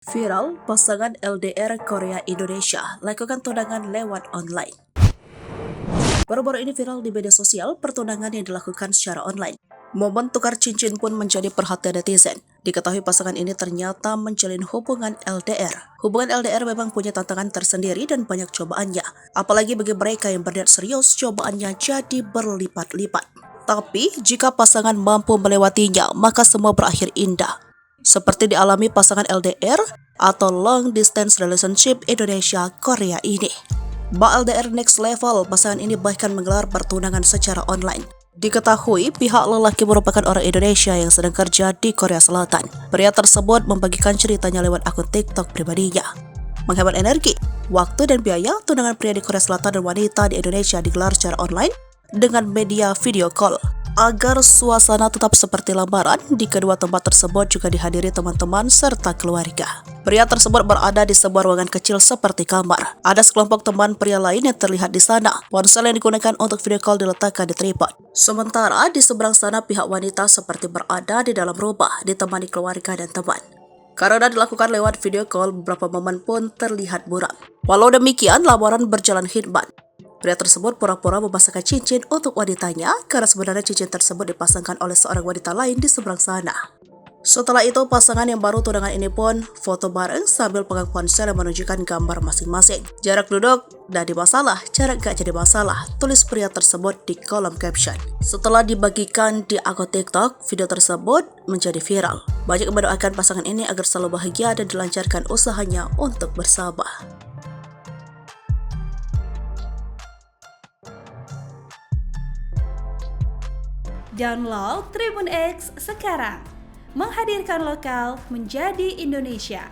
Viral, pasangan LDR Korea Indonesia lakukan tunangan lewat online. Baru-baru ini viral di media sosial pertunangan yang dilakukan secara online. Momen tukar cincin pun menjadi perhatian netizen. Diketahui pasangan ini ternyata menjalin hubungan LDR. Hubungan LDR memang punya tantangan tersendiri dan banyak cobaannya. Apalagi bagi mereka yang berniat serius, cobaannya jadi berlipat-lipat. Tapi, jika pasangan mampu melewatinya, maka semua berakhir indah. Seperti dialami pasangan LDR atau Long Distance Relationship Indonesia-Korea ini. LDR Next Level, pasangan ini bahkan menggelar pertunangan secara online. Diketahui pihak lelaki merupakan orang Indonesia yang sedang kerja di Korea Selatan. Pria tersebut membagikan ceritanya lewat akun TikTok pribadinya. Menghemat energi, waktu dan biaya, tunangan pria di Korea Selatan dan wanita di Indonesia digelar secara online dengan media video call. Agar suasana tetap seperti lamaran, di kedua tempat tersebut juga dihadiri teman-teman serta keluarga. Pria tersebut berada di sebuah ruangan kecil seperti kamar. Ada sekelompok teman pria lain yang terlihat di sana. Ponsel yang digunakan untuk video call diletakkan di tripod. Sementara di seberang sana pihak wanita seperti berada di dalam rumah, ditemani keluarga dan teman. Karena dilakukan lewat video call, beberapa momen pun terlihat buram. Walau demikian, lamaran berjalan khidmat. Pria tersebut pura-pura memasangkan cincin untuk wanitanya karena sebenarnya cincin tersebut dipasangkan oleh seorang wanita lain di seberang sana. Setelah itu, pasangan yang baru tunangan ini pun foto bareng sambil pegang ponsel yang menunjukkan gambar masing-masing. Jarak duduk jadi masalah, jarak gak jadi masalah, tulis pria tersebut di kolom caption. Setelah dibagikan di akun TikTok, video tersebut menjadi viral. Banyak yang mendoakan pasangan ini agar selalu bahagia dan dilancarkan usahanya untuk bersama. Download Tribun X sekarang, menghadirkan lokal menjadi Indonesia.